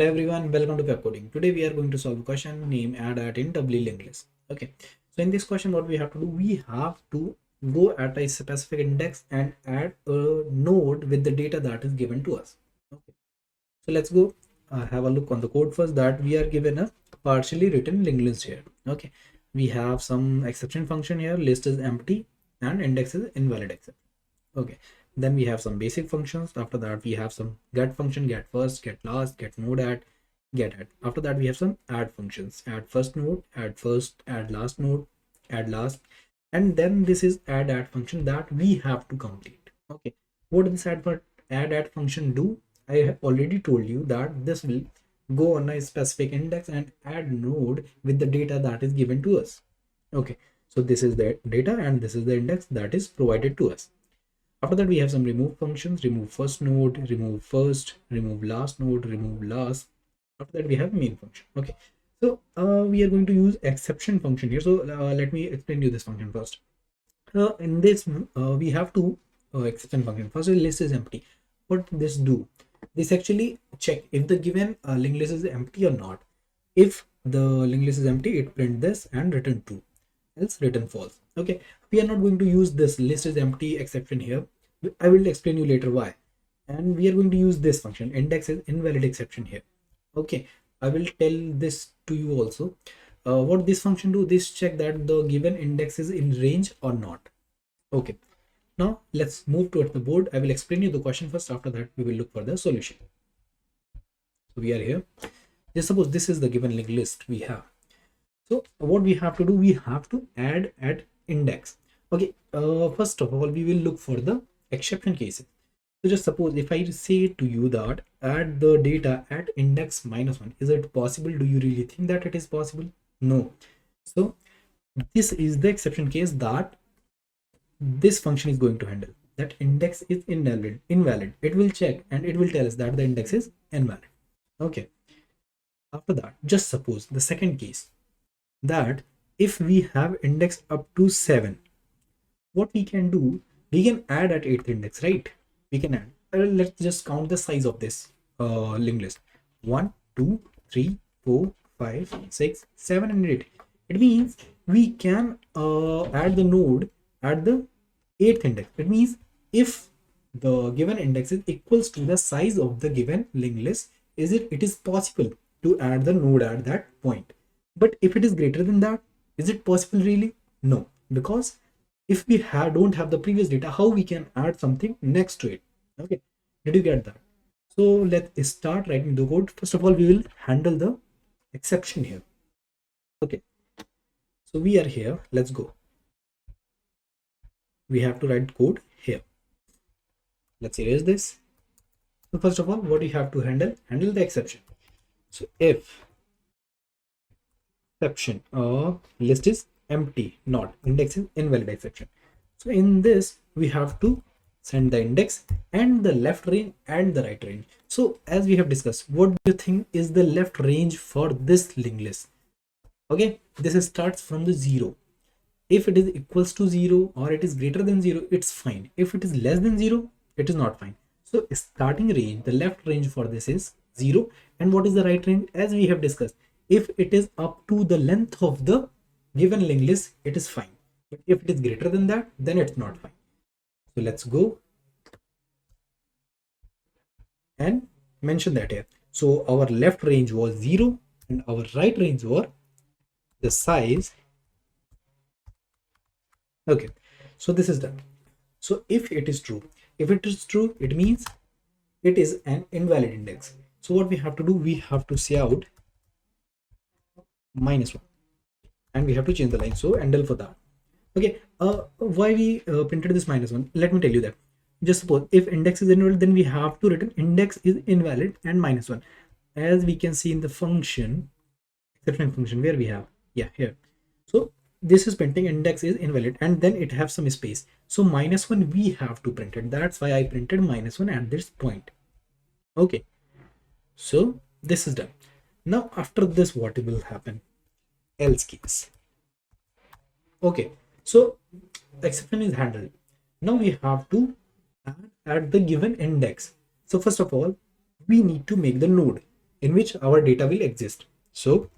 Hello everyone, welcome to Pepcoding. Today we are going to solve a question named add at in Doubly linked list. Okay, so in this question, what we have to do, we have to go at a specific index and add a node with the data that is given to us. Okay, so let's go have a look on the code first. That we are given a partially written linked list here. Okay, we have some exception function here. List is empty and index is invalid exception. Okay, then we have some basic functions. After that we have some get function, get first, get last, get node add, get add. After that we have some add functions, add first node, add first, add last node, add last, and then this is add function that we have to complete. Okay, what does this add function do? I have already told you that this will go on a specific index and add node with the data that is given to us. Okay, so this is the data and this is the index that is provided to us. After that we have some remove functions, remove first node, remove first, remove last node, remove last. After that we have main function. Okay, so we are going to use exception function here. So let me explain you this function first. In this we have two exception function. First, list is empty. What this do? This actually check if the given linked list is empty or not. If the linked list is empty, it print this and return true, else return false. Okay, we are not going to use this list is empty exception here. I will explain you later why. And we are going to use this function index is invalid exception here. Okay, I will tell this to you also. What this function do, this check that the given index is in range or not. Okay, now let's move towards the board. I will explain you the question first. After that we will look for the solution. So we are here. Just suppose this is the given linked list we have. So what we have to do, we have to add at index. Okay, first of all we will look for the exception cases. So just suppose if I say to you that add the data at index -1, is it possible? Do you really think that it is possible? No. So this is the exception case that this function is going to handle. That index is invalid. It will check and it will tell us that the index is invalid. Okay, after that just suppose the second case, that if we have index up to 7, what we can do, we can add at 8th index, right? We can add. Let's just count the size of this linked list. 1 2 3 4 5 6 7 and 8. It means we can add the node at the 8th index. It means if the given index is equals to the size of the given linked list, it is possible to add the node at that point. But if it is greater than that, is it possible really? No, because if we don't have the previous data, how we can add something next to it? Okay, did you get that? So let's start writing the code. First of all, we will handle the exception here. Okay, so we are here. Let's go. We have to write code here. Let's erase this. So first of all, what we have to handle the exception. So if exception list is empty, not index is invalid exception. So in this we have to send the index and the left range and the right range. So as we have discussed, what do you think is the left range for this linked list? Okay, this starts from the 0. If it is equals to 0 or it is greater than 0, it's fine. If it is less than 0, it is not fine. So starting range, the left range for this is 0. And what is the right range? As we have discussed, if it is up to the length of the given linked list, it is fine. But if it is greater than that, then it's not fine. So let's go and mention that here. So our left range was 0 and our right range was the size. Okay, so this is done. So if it is true, it means it is an invalid index. So what we have to do, we have to say out -1 and we have to change the line. So handle for that. Okay, why we printed this -1? Let me tell you that. Just suppose if index is invalid, then we have to written index is invalid and -1. As we can see in the function, exception function, where we have, yeah, here. So this is printing index is invalid and then it have some space. So -1 we have to print it. That's why I printed -1 at this point. Okay, so this is done. Now after this, what will happen? Else case. Okay, so exception is handled. Now we have to add the given index. So first of all, we need to make the node. in which our data will exist. So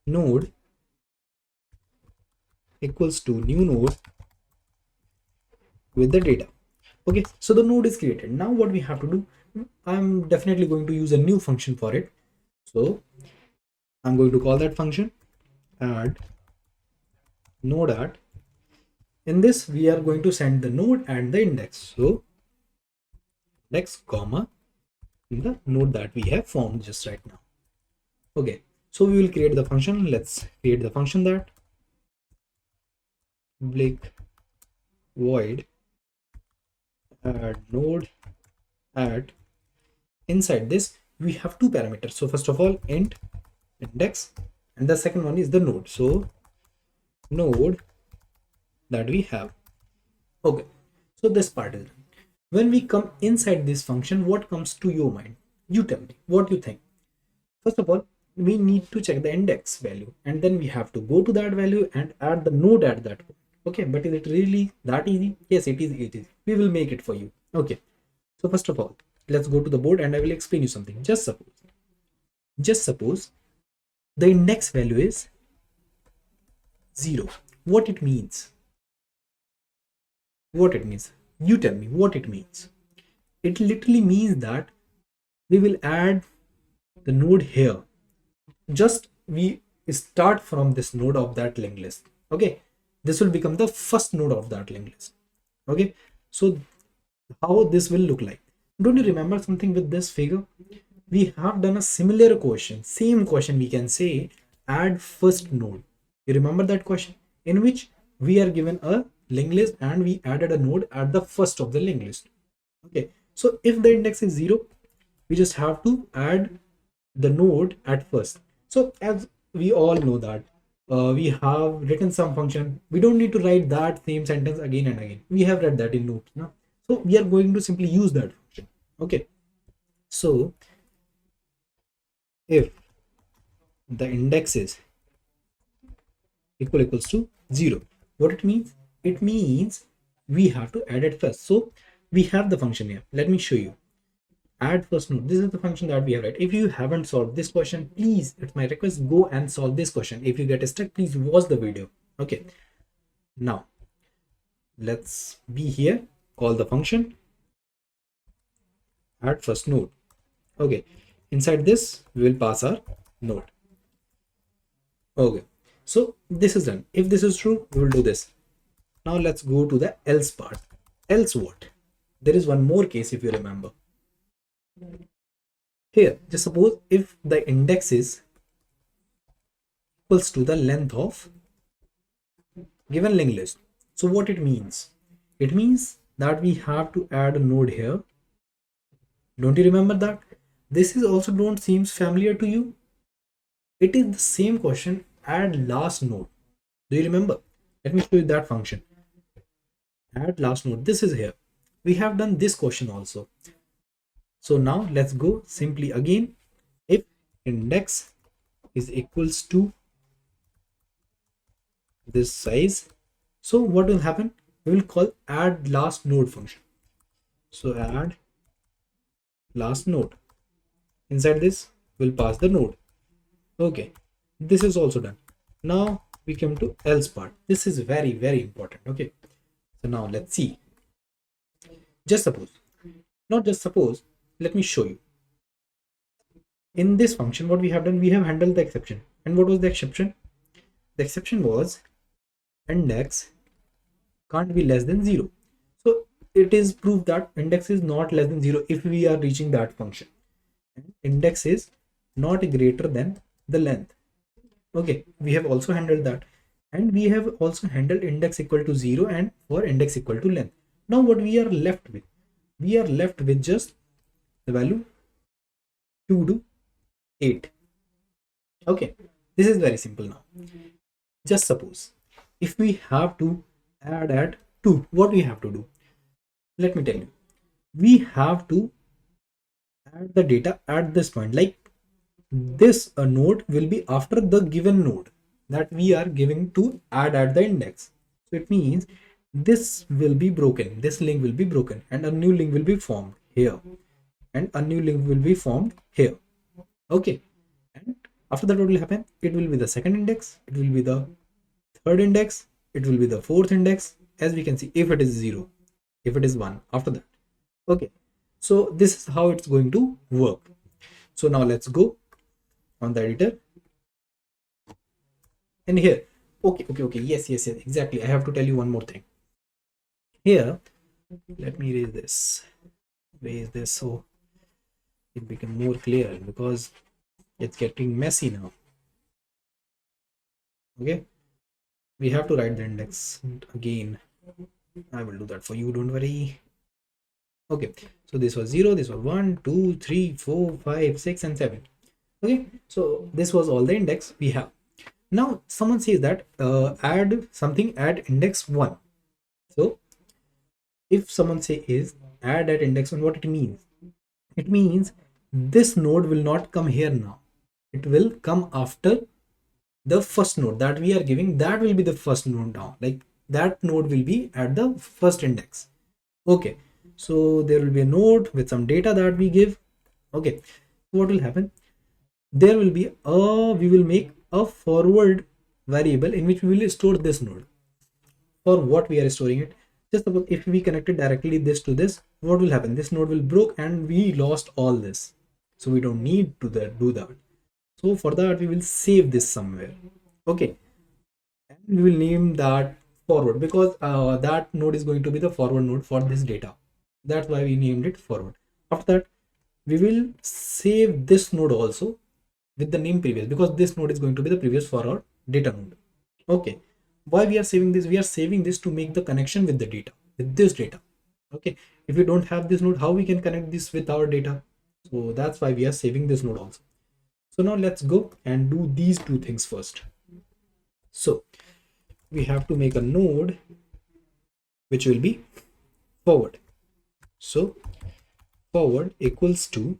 node equals to new node with the data. Okay, so the node is created. Now what we have to do, I'm definitely going to use a new function for it. So I'm going to call that function add node add. In this we are going to send the node and the index. So index comma the node that we have formed just right now. Okay, so we will create the function. Let's create the function that public void add node add. Inside this we have two parameters. So first of all int index, and the second one is the node. So node that we have. Okay, so this part is done. When we come inside this function, what comes to your mind? You tell me what you think. First of all, we need to check the index value, and then we have to go to that value and add the node at that point. Okay, but is it really that easy? Yes, it is easy. We will make it for you. Okay, so first of all, let's go to the board and I will explain you something. Just suppose the index value is 0. What it means? You tell me what it means. It literally means that we will add the node here. Just we start from this node of that linked list. Okay, this will become the first node of that linked list. Okay, so how this will look like? Don't you remember something with this figure? We have done a similar question, same question. We can say add first node. You remember that question, in which we are given a linked list and we added a node at the first of the linked list. Okay, so if the index is 0, we just have to add the node at first. So as we all know that we have written some function, we don't need to write that same sentence again and again. We have read that in notes now. So we are going to simply use that function. Okay, so if the index is equals to 0, what it means? It means we have to add it first. So we have the function here. Let me show you. Add first node. This is the function that we have written. If you haven't solved this question, please, it's my request, go and solve this question. If you get stuck, please watch the video. Okay, now let's be here, call the function add first node. Okay, inside this we will pass our node. Okay, so this is done. If this is true, we will do this. Now let's go to the else part. Else what? There is one more case, if you remember. Here, just suppose if the index is equals to the length of given linked list. So what it means? It means that we have to add a node here. Don't you remember that? This is also don't seems familiar to you. It is the same question, add last node. Do you remember? Let me show you that function. Add last node. This is here. We have done this question also. So now let's go simply again. If index is equals to this size, so what will happen? We will call add last node function. So add last node. Inside this we'll pass the node. Okay, this is also done. Now we come to else part. This is very, very important. Okay, so now let's see. Just suppose, not just suppose, let me show you. In this function, what we have done, we have handled the exception. And what was the exception? The exception was index can't be less than 0. So it is proof that index is not less than 0 if we are reaching that function. And index is not greater than the length. Okay, we have also handled that. And we have also handled index equal to 0 and for index equal to length. Now what we are left with? We are left with just the value 2 to 8. Okay, this is very simple now. Just suppose if we have to add at 2, what we have to do? Let me tell you. We have to add the data at this point. Like this node will be after the given node that we are giving to add at the index. So it means this will be broken. This link will be broken and a new link will be formed here. And a new link will be formed here. Okay, and after that what will happen? It will be the second index, it will be the third index, it will be the fourth index, as we can see, if it is 0, if it is 1 after that. Okay, so this is how it's going to work. So now let's go on the editor, and here, okay, yes, exactly. I have to tell you one more thing here. Let me raise this so it become more clear, because it's getting messy now. Okay, we have to write the index again. I will do that for you, don't worry. Okay, so this was 0, this was 1, 2, 3, 4, 5, 6, and 7. Okay, so this was all the index we have. Now someone says that add index 1. So if someone say is add at index 1, what it means? It means this node will not come here now. It will come after the first node that we are giving. That will be the first node now. Like that node will be at the first index. Okay, so there will be a node with some data that we give. Okay, what will happen? There will be we will make a forward variable in which we will store this node. For what we are storing it? Just suppose if we connected directly this to this, what will happen? This node will broke and we lost all this. So we don't need to do that. So for that we will save this somewhere. Okay, and we will name that forward, because that node is going to be the forward node for this data. That's why we named it forward. After that, we will save this node also with the name previous, because this node is going to be the previous for our data node. Okay, why we are saving this? We are saving this to make the connection with the data, with this data. Okay, if we don't have this node, how we can connect this with our data? So that's why we are saving this node also. So now let's go and do these two things first. So we have to make a node which will be forward. So forward equals to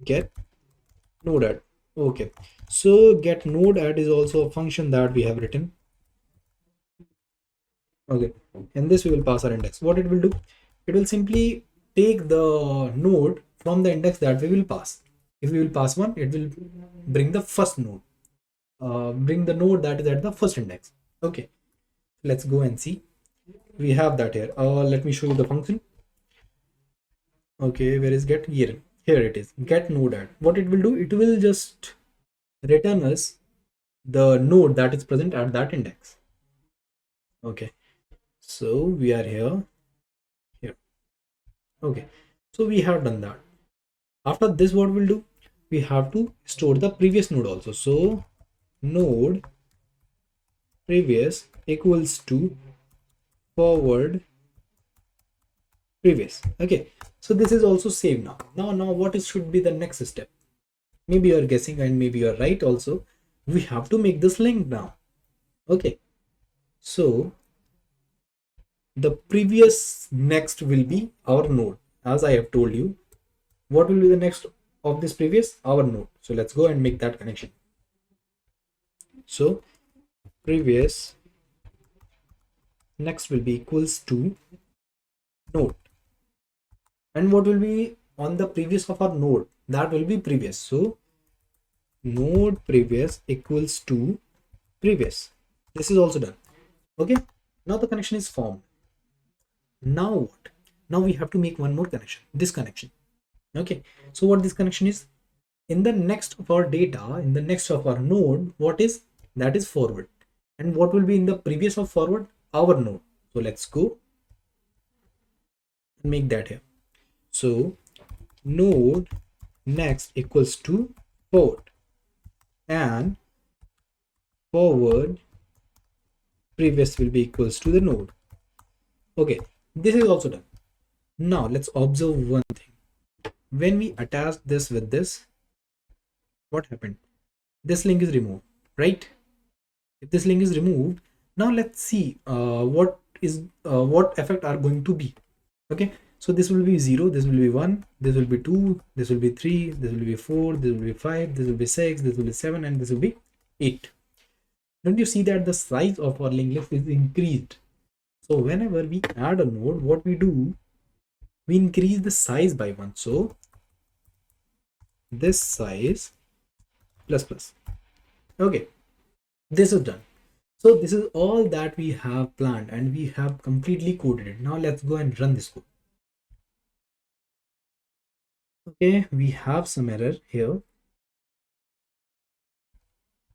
get node add. Okay, so get node add is also a function that we have written. Okay, and this we will pass our index. What it will do? It will simply take the node from the index that we will pass. If we will pass 1, it will bring the first node, bring the node that is at the first index. Okay, let's go and see. We have that here. Let me show you the function. Okay, where is get? Here it is, get node add. What it will do? It will just return us the node that is present at that index. Okay, so we are here. Okay, so we have done that. After this, what we'll do? We have to store the previous node also. So node previous equals to forward previous. Okay, so this is also saved now. Now what is should be the next step? Maybe you're guessing and maybe you're right also. We have to make this link now. Okay, so the previous next will be our node. As I have told you, what will be the next of this previous? Our node. So let's go and make that connection. So previous next will be equals to node, and what will be on the previous of our node? That will be previous. So node previous equals to previous. This is also done. Okay, now the connection is formed. Now what? Now we have to make one more connection, this connection. Okay, so what this connection is? In the next of our data, in the next of our node, what is that? Is forward. And what will be in the previous of forward? Our node. So let's go and make that here. So node next equals to forward, and forward previous will be equals to the node. Okay, this is also done. Now let's observe one thing. When we attach this with this, what happened? This link is removed, right? If this link is removed, now let's see what effect are going to be. Okay, so this will be 0, this will be 1, this will be 2, this will be 3, this will be 4, this will be 5, this will be 6, this will be 7, and this will be 8. Don't you see that the size of our linked list is increased? So whenever we add a node, what we do, we increase the size by 1. So this size plus plus. Okay, this is done. So this is all that we have planned and we have completely coded it. Now let's go and run this code. Okay, we have some error here.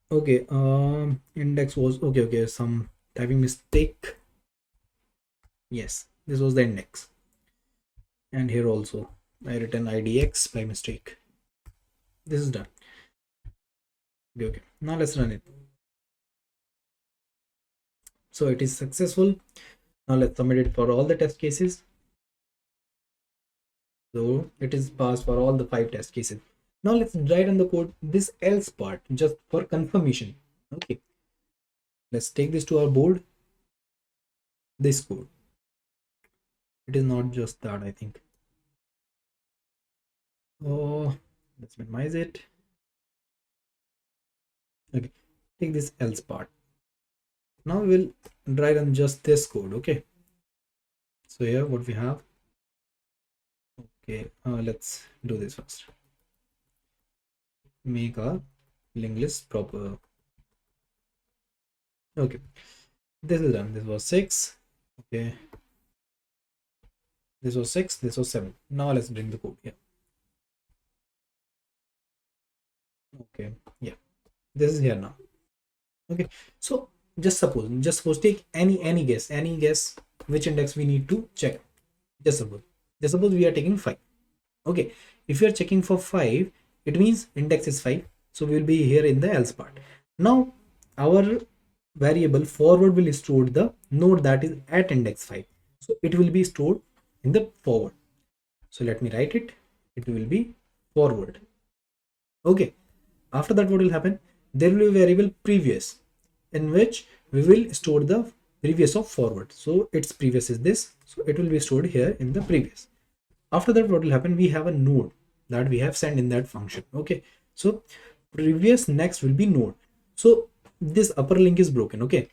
Okay, index was okay, some typing mistake. Yes, this was the index. And here also I written idx by mistake. This is done. Okay, now let's run it. So it is successful. Now let's submit it for all the test cases. So it is passed for all the 5 test cases. Now let's write on the code this else part just for confirmation. Okay, let's take this to our board. This code, it is not just that, I think. Oh, let's minimize it. Okay, take this else part. Now we will write on just this code. Okay, so here what we have. Okay, let's do this first. Make a linked list proper. Okay, this is done. This was 6. Okay, this was 6, this was 7. Now let's bring the code here. Okay, yeah, this is here now. Okay, so just suppose take any guess which index we need to check. Just suppose we are taking 5. Okay, if you are checking for 5, it means index is 5, so we will be here in the else part. Now our variable forward will store the node that is at index 5, so it will be stored in the forward. So let me write it. It will be forward. Okay, after that what will happen? There will be a variable previous in which we will store the previous of forward. So its previous is this, so it will be stored here in the previous. After that what will happen? We have a node that we have sent in that function. Okay, so previous next will be node. So this upper link is broken. Okay,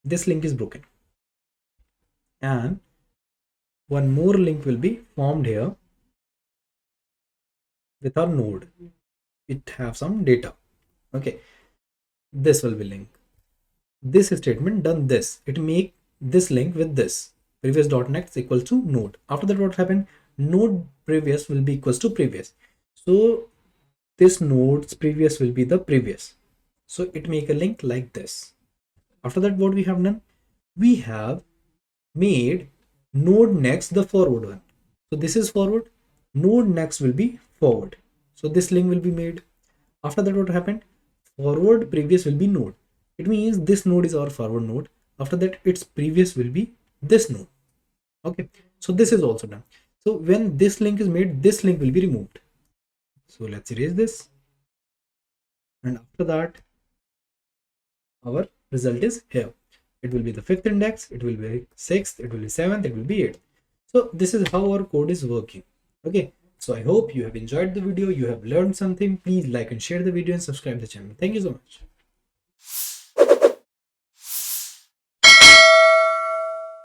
this link is broken and one more link will be formed here with our node. It have some data. Okay, this will be link. This statement done this, it make this link with this previous dot next equals to node. After that what happened? Node previous will be equals to previous, so this node's previous will be the previous, so it make a link like this. After that what we have done? We have made node next the forward one, so this is forward, node next will be forward, so this link will be made. After that what happened? Forward previous will be node, it means this node is our forward node. After that its previous will be this node. Okay, so this is also done. So when this link is made, this link will be removed. So let's erase this, and after that our result is here. It will be the 5th index, it will be 6th, it will be 7th, it will be 8th. So this is how our code is working. Okay, so I hope you have enjoyed the video, you have learned something. Please like and share the video and subscribe the channel. Thank you so much.